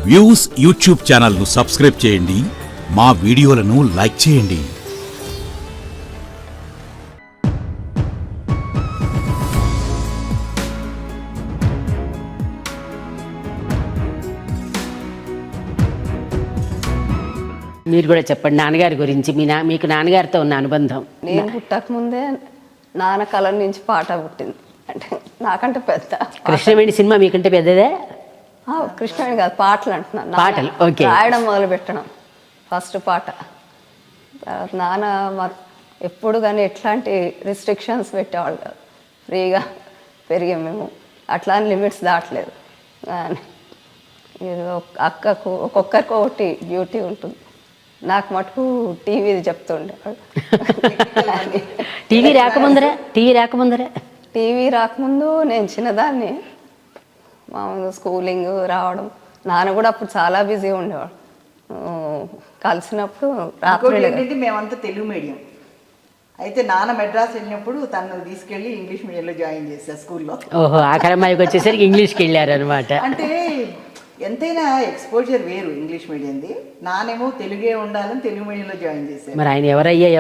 Views YouTube ఛానల్ను subscribe చేయండి, మా వీడియోలను లైక్ చేయండి. మీరు కూడా చెప్పండి నాన్నగారి గురించి. మీకు నాన్నగారితో ఉన్న అనుబంధం. నేను పుట్టక ముందే నాన్న కళ నుంచి పాట పుట్టింది. అంటే నాకంటే పెద్ద. కృష్ణవేణి సినిమా మీకంటే పెద్దదే? కృష్ణవేణి కాదు, పాటలు అంటున్నాను. పాటలు, ఓకే. రాయడం మొదలు పెట్టడం ఫస్ట్ పాట. తర్వాత నాన్న ఎప్పుడు కానీ ఎట్లాంటి రిస్ట్రిక్షన్స్ పెట్టేవాళ్ళు కాదు. ఫ్రీగా పెరిగాం మేము, అట్లా లిమిట్స్ దాటలేదు. కానీ అక్కకు ఒక్కొక్కరికి ఒకటి డ్యూటీ ఉంటుంది. నాకు మటుకు టీవీది చెప్తుండేవాడు. టీవీ రాకముందరే టీవీ రాకముందు నేను చిన్నదాన్ని, మామూలుగా స్కూలింగ్ రావడం. నాన్న కూడా అప్పుడు చాలా బిజీ ఉండేవాడు. కలిసినప్పుడు రాత్రి మేమంతా తెలుగు మీడియం అయితే నాన్న మెడ్రాస్ వెళ్ళినప్పుడు తను తీసుకెళ్ళి ఇంగ్లీష్ మీడియంలో జాయిన్ చేశారు స్కూల్లో. ఓహో, ఆఖరమ్మాయికి వచ్చేసరికి ఇంగ్లీష్కి వెళ్ళారు అనమాట. అంటే ఎంతైనా ఎక్స్పోజర్ వేరు ఇంగ్లీష్ మీడియంది. నానేమో తెలుగే ఉండాలని తెలుగు మీడియంలో జాయిన్ చేశారు. మరి ఆయన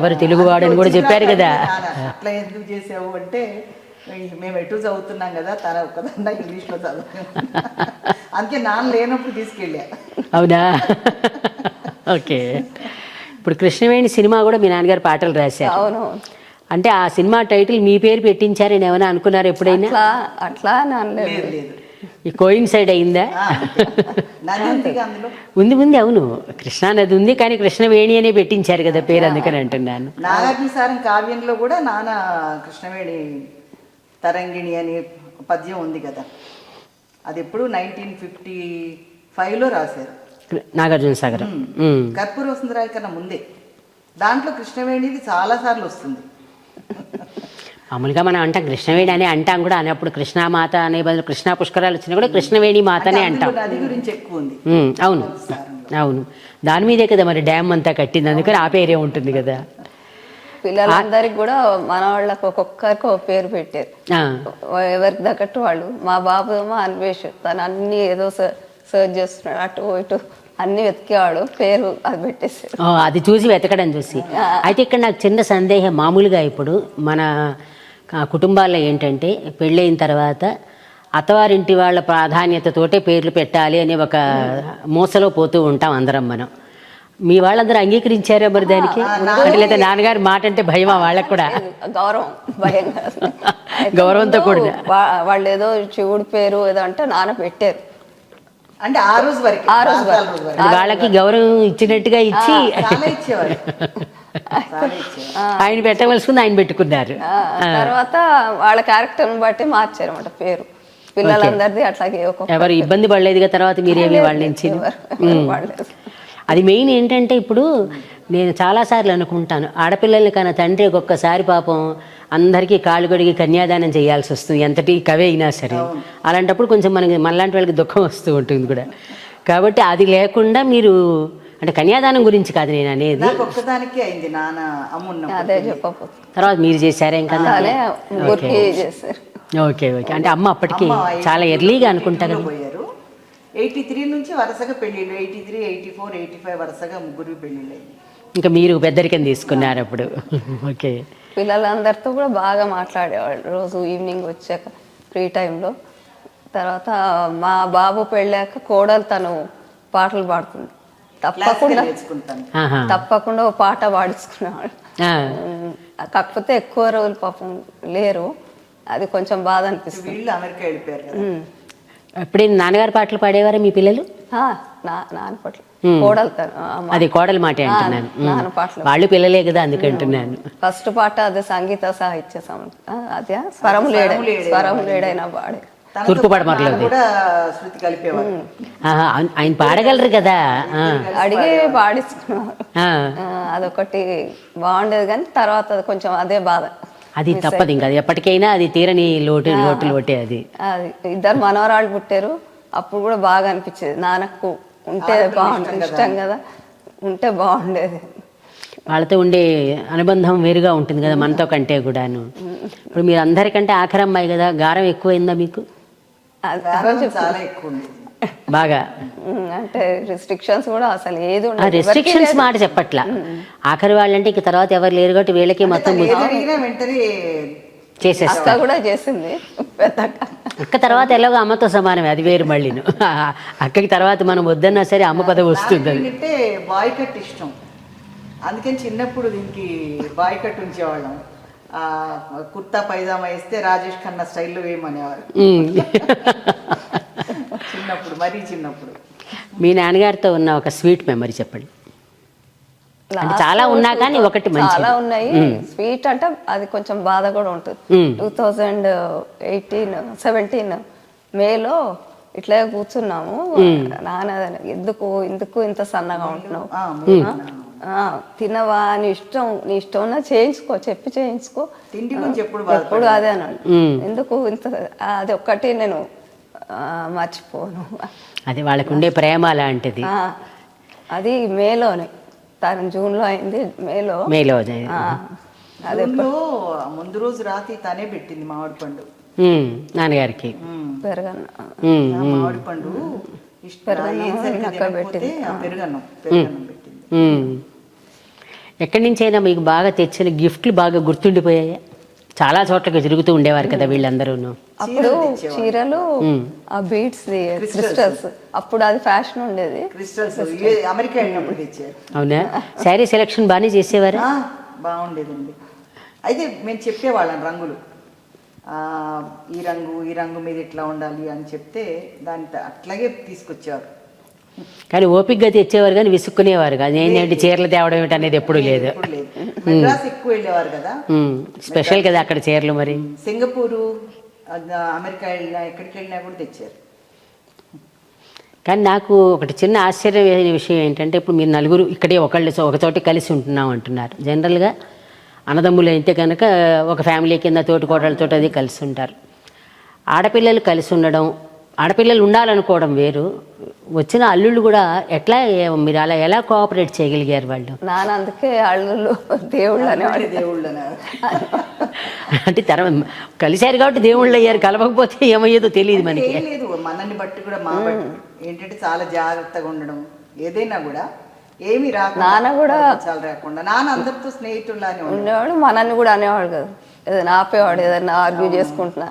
ఎవరు తెలుగు వాడని కూడా చెప్పారు కదా. అట్లా ఎందుకు చేసావు అంటే, మేము ఎటు చదువుతున్నాం కదా, తన ఒక్కదన్నా ఇంగ్లీష్లో చదువు, అందుకే నాన్న లేనప్పుడు తీసుకెళ్ళా. అవునా? ఓకే. ఇప్పుడు కృష్ణవేణి సినిమా కూడా మీ నాన్నగారు పాటలు రాశారు. అవును. అంటే ఆ సినిమా టైటిల్ మీ పేరు పెట్టించారని ఏమైనా అనుకున్నారు ఎప్పుడైనా? అట్లా లేదు. ఈ కోయిన్సైడ్ అయిందా? ఉంది. అవును, కృష్ణానది ఉంది, కానీ కృష్ణవేణి అనే పెట్టించారు కదా పేరు, అందుకని అంటున్నాను. నాగార్జునసారం కావ్యంలో కూడా నాన్న కృష్ణవేణి తరంగిణి అని పద్యం ఉంది కదా, అది ఎప్పుడు 1955లో రాశారు నాగార్జునసాగర్. కర్పూర వసుంధరాయ కన్నా ముందే. దాంట్లో కృష్ణవేణిది చాలా సార్లు వస్తుంది. మామూలుగా మనం అంటాం కృష్ణవేణి అని అంటాం కూడా, అన్నప్పుడు కృష్ణామాత అనే బదులు కృష్ణా పుష్కరాలు వచ్చినా కూడా కృష్ణవేణి మాతనే అంటాం. నది గురించి ఎక్కువ ఉంది. అవును, దాని మీదే కదా మరి డ్యామ్ అంతా కట్టింది, అందుకని ఆ పేరే ఉంటుంది కదా. పిల్లలందరికి కూడా మన వాళ్ళకి ఒక్కొక్కరికి ఒక పేరు పెట్టారు, ఎవరికి తగ్గట్టు వాళ్ళు. మా బాబు ఏమో అన్వేష్, తను అన్ని ఏదో సర్చ్ చేస్తున్నాడు, అటు ఇటు అన్ని వెతికేవాడు, పేరు అది పెట్టేసాడు. అది చూసి వెతకడం చూసి. అయితే ఇక్కడ నాకు చిన్న సందేహం. మామూలుగా ఇప్పుడు మన కుటుంబాల్లో ఏంటంటే పెళ్ళైన తర్వాత అత్తవారింటి వాళ్ళ ప్రాధాన్యతతోటే పేర్లు పెట్టాలి అనే ఒక మూసలో పోతూ ఉంటాం అందరం మనం. మీ వాళ్ళందరూ అంగీకరించారా మరి దానికి? అంటే లేదా నాన్నగారి మాట అంటే భయమా వాళ్ళకు కూడా? గౌరవం, భయం గౌరవంతో కూడా. వాళ్ళు ఏదో శివుడి పేరు ఏదో అంటే నాన్న పెట్టారు. అంటే ఆ రోజు వరకు వాళ్ళకి గౌరవం ఇచ్చినట్టుగా ఇచ్చి ఆయన పెట్టవలసింది ఆయన పెట్టుకున్నారు. తర్వాత వాళ్ళ క్యారెక్టర్ని బట్టి మార్చారు అన్నమాట పేరు. పిల్లలందరిది అట్లాగే. ఎవరు ఇబ్బంది పడలేదుగా తర్వాత మీరేమి వాళ్ళ నుంచి? అది మెయిన్ ఏంటంటే ఇప్పుడు నేను చాలాసార్లు అనుకుంటాను, ఆడపిల్లల్ని కన్నా తండ్రి ఒక్కొక్కసారి పాపం అందరికీ కాళ్ళు కడిగి కన్యాదానం చేయాల్సి వస్తుంది, ఎంతటి కవే అయినా సరే. అలాంటప్పుడు కొంచెం మనలాంటి వాళ్ళకి దుఃఖం వస్తూ ఉంటుంది కూడా. కాబట్టి అది లేకుండా మీరు, అంటే కన్యాదానం గురించి కాదు నేను అనేది, అదే చెప్పకపోతే తర్వాత మీరు చేశారా ఇంకా? ఓకే. అంటే అమ్మ అప్పటికి చాలా ఎర్లీగా అనుకుంటా కదా. 83 నుంచి వరుసగా పెళ్ళిళ్ళు, 83, 84, 85 వరుసగా ముగ్గురు పెళ్ళిళ్ళు. ఇంకా మీరు పెద్దరికం తీసుకున్నారు అప్పుడు. ఓకే. పిల్లలందరితో కూడా బాగా మాట్లాడేవాళ్ళు రోజు ఈవినింగ్ వచ్చాక ఫ్రీ టైంలో. తర్వాత మా బాబు పెళ్ళాక కోడలు తను పాటలు పాడుతుంది, తప్పకుండా ఓ పాట పాడించుకునేవాడు. కాకపోతే ఎక్కువ రోజులు పాపం లేరు, అది కొంచెం బాధ అనిపిస్తుంది. వీళ్ళు అమెరికా వెళ్ళిపోయారు కదా. ఎప్పుడే నాన్నగారి పాటలు పాడేవారా మీ పిల్లలు? నాన్న పాటలు, కోడలు అది కోడలు మాట అంటున్నాను. నాన్న పాటలు వాళ్ళు పిల్లలే కదా అందుకంటున్నాను. ఫస్ట్ పాట అదే సంగీత సాహిత్య అదే స్వరం లేడైనా పాడే తూర్పు పడమరలో శృతి కలిపేవారు. ఆయన పాడగలరు కదా, అడిగి పాడించుకున్నారు. అదొకటి బాగుండేది, కానీ తర్వాత కొంచెం అదే బాధ. అది తప్పదు, ఇంకా అది ఎప్పటికైనా అది తీరని లోటే. అది ఇద్దరు మనవరాళ్ళు పుట్టారు, అప్పుడు కూడా బాగా అనిపించేది. నాన్నకు ఉంటే బాగుంటుంది, ఇష్టం కదా, ఉంటే బాగుండేది. వాళ్ళతో ఉండే అనుబంధం వేరుగా ఉంటుంది కదా మనతో కంటే కూడాను. ఇప్పుడు మీరు అందరికంటే ఆఖరి అమ్మాయి కదా, గారం ఎక్కువైందా మీకు? చాలా ఎక్కువ బాగా అంటే రిస్ట్రిక్షన్స్ కూడా అసలు ఏది ఉండదు. రెస్ట్రిక్షన్స్ మాట చెప్పట్లా, ఆఖరి వాళ్ళంటే ఇక తర్వాత ఎవరు లేరు కాబట్టి వీళ్ళకి మొత్తం ఏది అడిగినా వెంటనే చేసేస్తా. అక్క కూడా చేసింది పెద్దక్క. అక్క తర్వాత ఎలాగో అమ్మతో సమానమే, అది వేరు మళ్ళీను. అక్కకి తర్వాత మనం వద్దన్నా సరే అమ్మ పదవి వస్తుంది. అది అంటే బాయ్ కట్ ఇష్టం, అందుకని చిన్నప్పుడు దీనికి బాయ్ కట్ ఉంచేవాళ్ళం. కుర్తా పైజామా వేస్తే రాజేష్ ఖన్నా స్టైల్లో వేయమనేవారు చిన్నప్పుడు, మరీ చిన్నప్పుడు. మీ నాన్నగారితో ఉన్న ఒక స్వీట్ మెమరీ చెప్పండి. అంటే చాలా ఉన్నా కానీ ఒకటి మంచి. చాలా ఉన్నాయి. స్వీట్ అంటే అది కొంచెం బాధ కూడా ఉంటుంది. 2017 మేలో ఇట్లా కూర్చున్నాము, నాన్న ఎందుకు ఇంత సన్నగా ఉంటున్నావు, తినవా, నీ ఇష్టం చేయించుకో, చెప్పి చేయించుకో, తిండి గురించి ఎప్పుడు అదే అన్నాడు. ఎందుకు ఇంత, అది ఒక్కటి నేను మర్చిపోను. అది వాళ్ళకు ఉండే ప్రేమ లాంటిది. అది మేలోనే, తను జూన్లో అయింది, మేలో అదే ముందు రోజు రాత్రి తనే పెట్టింది మామిడి పండు నాన్నగారికి. పెరగన్న మామిడి పండు పెరుగన్నం పెట్టింది. ఎక్కడి నుంచైనా మీకు బాగా తెచ్చిన గిఫ్ట్లు బాగా గుర్తుండిపోయాయి? చాలా చోట్లకి తిరుగుతూ ఉండేవారు కదా వీళ్ళందరూ. అప్పుడు చీరలు, ఆ బీడ్స్, క్రిస్టల్స్, అప్పుడు అది ఫ్యాషన్ ఉండేది. క్రిస్టల్స్ అమెరికా వెళ్ళినప్పుడు తెచ్చారు. అవునా? శారీ సెలెక్షన్ బాగానే చేసేవారు? బాగుండేదండి. అయితే మేము చెప్పేవాళ్ళం రంగులు, ఈ రంగు మీద ఇట్లా ఉండాలి అని చెప్తే దాని అట్లాగే తీసుకొచ్చారు. కానీ ఓపికగా తెచ్చేవారు కానీ విసుక్కునేవారు కాదు. ఏంటంటే చీరలు తేవడం ఏమిటి అనేది ఎప్పుడు లేదు. మెడ్రాస్ ఎక్కువ వెళ్ళేవారు కదా, స్పెషల్ కదా అక్కడ చీరలు. మరి సింగపూరు, అమెరికా వెళ్ళినా, ఎక్కడికి వెళ్ళినా కూడా తెచ్చారు. కానీ నాకు ఒకటి చిన్న ఆశ్చర్యమైన విషయం ఏంటంటే, ఇప్పుడు మీరు నలుగురు ఇక్కడే ఒకచోట కలిసి ఉంటున్నాం అంటున్నారు. జనరల్గా అన్నదమ్ములు అయితే కనుక ఒక ఫ్యామిలీ కింద తోటికోడలతో అది కలిసి ఉంటారు. ఆడపిల్లలు కలిసి ఉండడం, ఆడపిల్లలు ఉండాలనుకోవడం వేరు. వచ్చిన అల్లుళ్ళు కూడా ఎట్లా, మీరు అలా ఎలా కోఆపరేట్ చేయగలిగారు వాళ్ళు? నాన్న అందుకే అల్లుళ్ళు దేవుళ్ళు అనేవాడు. దేవుళ్ళు అంటే కలిశారు కాబట్టి దేవుళ్ళు అయ్యారు, కలవకపోతే ఏమయ్యేదో తెలియదు మనకి. లేదు, మనల్ని బట్టి కూడా మా బట్టి ఏంటంటే చాలా జాగ్రత్తగా ఉండడం, ఏదైనా కూడా ఏమి రాకుండా, నాన్న కూడా చాలా రాకుండా. నాన్న అందరితో స్నేహితుల్లానే ఉండేవాడు, మనల్ని కూడా అనేవాడు కదా, ఏదైనా ఆపేవాడు, ఏదైనా ఆర్గ్యూ చేసుకుంటున్నా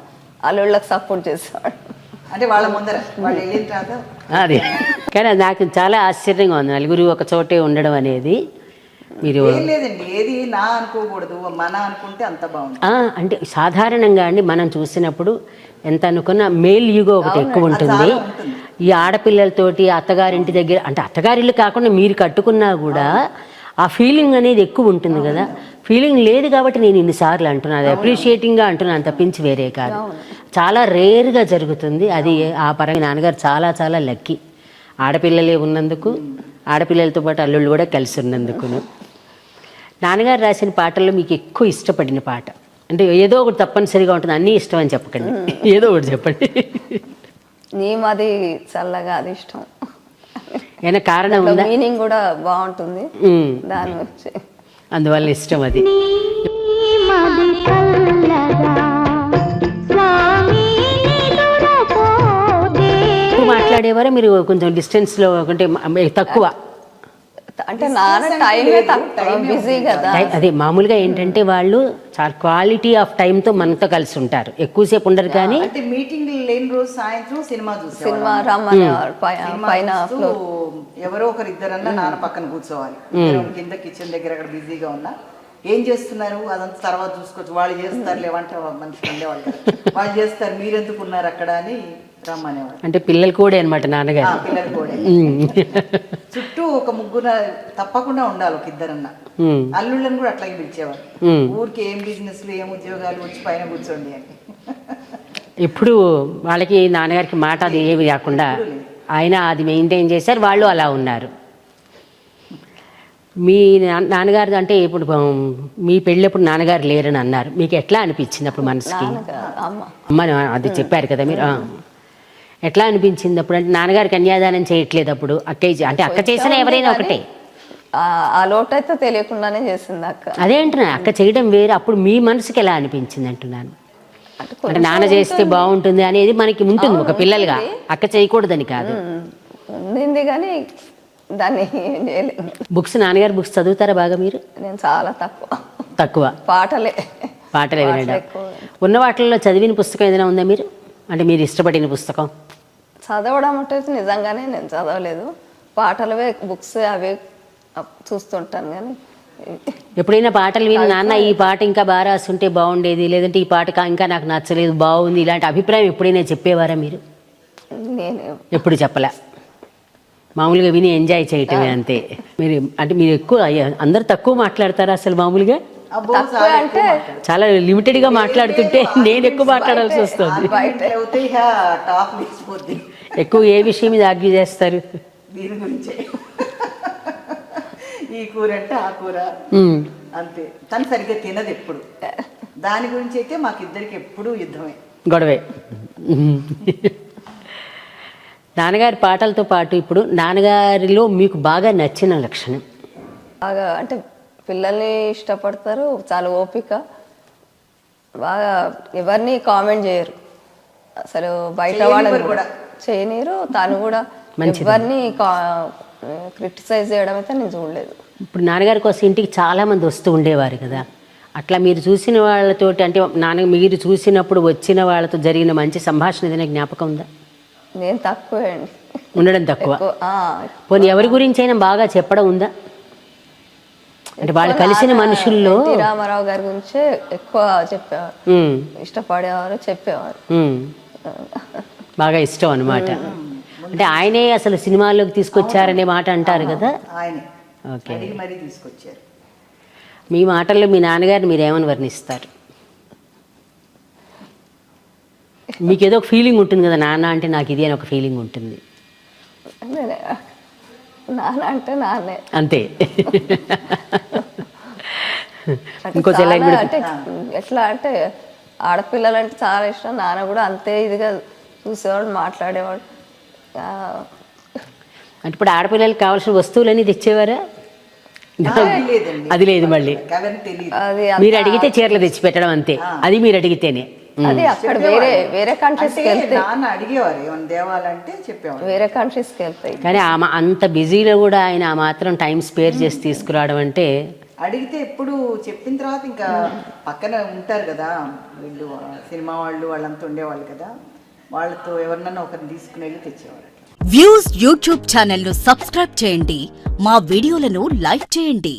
అల్లుళ్ళకి సపోర్ట్ చేసేవాడు. అంటే వాళ్ళ ముందర వాళ్ళు వెళ్ళిన తర్వాత అది. కానీ నాకు చాలా ఆశ్చర్యంగా ఉంది నలుగురు ఒక చోటే ఉండడం అనేది. మీరు లేదండి, ఏది నా అనుకోకూడదు, మన అనుకుంటే అంత బాగుంటుంది. అంటే సాధారణంగా అండి మనం చూసినప్పుడు ఎంత అనుకున్నా మేల్ యుగో ఒకటి ఎక్కువ ఉంటుంది. ఈ ఆడపిల్లలతోటి అత్తగారింటి దగ్గర, అంటే అత్తగారిల్లు కాకుండా మీరు కట్టుకున్నా కూడా ఆ ఫీలింగ్ అనేది ఎక్కువ ఉంటుంది కదా. ఫీలింగ్ లేదు కాబట్టి నేను ఇన్నిసార్లు అంటున్నాను, అప్రిషియేటింగ్గా అంటున్నాను, తప్పించి వేరే కాదు. చాలా రేర్గా జరుగుతుంది అది. ఆ పరంగా నాన్నగారు చాలా చాలా లక్కీ, ఆడపిల్లలే ఉన్నందుకు, ఆడపిల్లలతో పాటు అల్లుళ్ళు కూడా కలిసి ఉన్నందుకును. నాన్నగారు రాసిన పాటల్లో మీకు ఎక్కువ ఇష్టపడిన పాట అంటే ఏదో ఒకటి తప్పనిసరిగా ఉంటుంది, అన్నీ ఇష్టం అని చెప్పకండి, ఏదో ఒకటి చెప్పండి. నీ మాది చల్లగా, అది ఇష్టం. ఏమైనా కారణం ఉందా? మీనింగ్ కూడా బాగుంటుంది దాని వచ్చి, అందువల్ల ఇష్టం అది. మాట్లాడేవారు మీరు కొంచెం డిస్టెన్స్లో, అంటే తక్కువ, అంటే నాన్న టైమే బిజీ కదా. అదే మామూలుగా ఏంటంటే వాళ్ళు చాలా క్వాలిటీ ఆఫ్ టైంతో మనతో కలిసి ఉంటారు, ఎక్కువసేపు ఉండరు. కానీ అంటే మీటింగ్ లేని రోజు సాయంత్రం సినిమా సినిమా రమ్మనేవారు, పైన ఎవరో ఒకరు ఇద్దరన్నా నాన్న పక్కన కూర్చోవాలి. కింద కిచెన్ దగ్గర అక్కడ బిజీగా ఉన్నా ఏం చేస్తున్నారు అదంతా తర్వాత చూసుకోవచ్చు, వాళ్ళు చేస్తారు లేవంటే మనిషి ఉండేవాళ్ళు, వాళ్ళు చేస్తారు, మీరెందుకు ఉన్నారు అక్కడ అని రమ్మనేవాళ్ళు. అంటే పిల్లలు కూడా అనమాట నాన్నగారు. పిల్లలు కూడా చుట్టూ ఒక ముగ్గురు తప్పకుండా ఉండాలి, ఒక ఇద్దరన్నా. అల్లుళ్ళని కూడా అట్లాగే పిలిచేవారు, ఊరికి ఏం బిజినెస్లు ఏం ఉద్యోగాలు, వచ్చి పైన కూర్చోండి అని. ఇప్పుడు వాళ్ళకి నాన్నగారికి మాట అది ఏమి కాకుండా ఆయన అది మెయింటైన్ చేశారు, వాళ్ళు అలా ఉన్నారు. మీ నాన్నగారు అంటే ఇప్పుడు మీ పెళ్ళప్పుడు నాన్నగారు లేరని అన్నారు, మీకు ఎట్లా అనిపించింది అప్పుడు మనసుకి? అమ్మ అది చెప్పారు కదా మీరు, ఎట్లా అనిపించింది అప్పుడు? అంటే నాన్నగారికి కన్యాదానం చేయట్లేదు అప్పుడు, అంటే అక్క చేసినా ఎవరైనా ఒకటే, ఆ లోటు అయితే తెలియకుండానే చేసింది అక్క. అదే అంటున్నాను, అక్క చేయడం వేరు. అప్పుడు మీ మనసుకి ఎలా అనిపించింది అంటున్నాను. అంటే నాన్న చేస్తే బాగుంటుంది అనేది మనకి ఉంటుంది ఒక పిల్లలుగా, అక్క చేయకూడదని కాదు. ఉండింది కానీ దాన్ని ఏం చేయలేదు. బుక్స్ నాన్నగారు బుక్స్ చదువుతారా బాగా మీరు? నేను చాలా తక్కువ తక్కువ. పాటలే వినడం. ఎక్కువ. ఉన్న వాటిల్లో చదివిన పుస్తకం ఏదైనా ఉందా మీరు, అంటే మీరు ఇష్టపడిన పుస్తకం? చదవడం అంటే నిజంగానే నేను చదవలేదు, పాటలవే బుక్స్ అవే చూస్తుంటాను. కానీ ఎప్పుడైనా పాటలు విని నాన్న ఈ పాట ఇంకా బాగా రాస్తుంటే బాగుండేది, లేదంటే ఈ పాట ఇంకా నాకు నచ్చలేదు, బాగుంది, ఇలాంటి అభిప్రాయం ఎప్పుడైనా చెప్పేవారా మీరు? నేను ఎప్పుడు చెప్పలే, మామూలుగా విని ఎంజాయ్ చేయటమే అంతే. మీరు అంటే మీరు ఎక్కువ అందరు తక్కువ మాట్లాడతారా అసలు? మామూలుగా అబ్బో, తక్కువ అంటే చాలా లిమిటెడ్గా మాట్లాడుతుంటే నేను ఎక్కువ మాట్లాడాల్సి వస్తుంది. టాప్ లేచిపోద్ది. ఎక్కువ ఏ విషయం మీద ఆర్గ్యూ చేస్తారు? దీని గురించే, ఈ కూర అంటే ఆ కూర అంతే. తను సరిగ్గా తినదు ఎప్పుడు, దాని గురించి అయితే మాకిద్దరికి ఎప్పుడు యుద్ధమే, గొడవే. నాన్నగారి పాటలతో పాటు ఇప్పుడు నాన్నగారిలో మీకు బాగా నచ్చిన లక్షణం? బాగా అంటే పిల్లల్ని ఇష్టపడతారు, చాలా ఓపిక, బాగా ఎవరిని కామెంట్ చేయరు అసలు, బయట వాళ్ళని కూడా చేయనీరు. తను కూడా ఎవరిని క్రిటిసైజ్ చేయడం అయితే నేను చూడలేదు. ఇప్పుడు నాన్నగారి కోసం ఇంటికి చాలామంది వస్తూ ఉండేవారు కదా, అట్లా మీరు చూసిన వాళ్ళతోటి, అంటే మీరు చూసినప్పుడు వచ్చిన వాళ్ళతో జరిగిన మంచి సంభాషణ ఏదైనా జ్ఞాపకం ఉందా? నేను తక్కువే అండి, ఉండడం తక్కువ. పోనీ ఎవరి గురించి అయినా బాగా చెప్పడం ఉందా? అంటే వాళ్ళు కలిసిన మనుషుల్లో రామారావు గారి గురించే ఎక్కువ చెప్పేవారు, ఇష్టపడేవారు, చెప్పేవారు. బాగా ఇష్టం అన్నమాట. అంటే ఆయనే అసలు సినిమాల్లోకి తీసుకొచ్చారనే మాట అంటారు కదా. ఆయనే ఓకే, మరీ తీసుకొచ్చారు. మీ మాటల్లో మీ నాన్నగారిని మీరు ఏమని వర్ణిస్తారు? మీకు ఏదో ఒక ఫీలింగ్ ఉంటుంది కదా, నాన్న అంటే నాకు ఇది అని ఒక ఫీలింగ్ ఉంటుంది. నాన్న అంటే నాన్నే అంతే. ఇంకో అంటే ఎట్లా అంటే ఆడపిల్లలంటే చాలా ఇష్టం, నాన్న కూడా అంతే ఇదిగా చూసేవాడు, మాట్లాడేవాడు. అంటే ఇప్పుడు ఆడపిల్లలకి కావాల్సిన వస్తువులన్నీ తెచ్చేవారా? అది లేదు మళ్ళీ. మీరు అడిగితే చీరలు తెచ్చి పెట్టడం అంతే, అది మీరు అడిగితేనే. అది అక్కడ వేరే కంట్రీస్కి వెళ్తే అడిగేవారు ఏమైనా దేవాలంటే చెప్పేవారు, వేరే కంట్రీస్కి వెళ్తాయి. కానీ అంత బిజీలో కూడా ఆయన ఆ మాత్రం టైం స్పేర్ చేసి తీసుకురావడం అంటే, అడిగితే ఎప్పుడు చెప్పిన తర్వాత ఇంకా పక్కన ఉంటారు కదా వీళ్ళు సినిమా వాళ్ళు, వాళ్ళంతా ఉండేవాళ్ళు కదా, వాళ్ళతో ఎవరినన్నా ఒకరిని తీసుకుని వెళ్ళి తెచ్చేవారు. వ్యూస్ యూట్యూబ్ ఛానల్ ను సబ్స్క్రైబ్ చేయండి, మా వీడియోలను లైక్ చేయండి.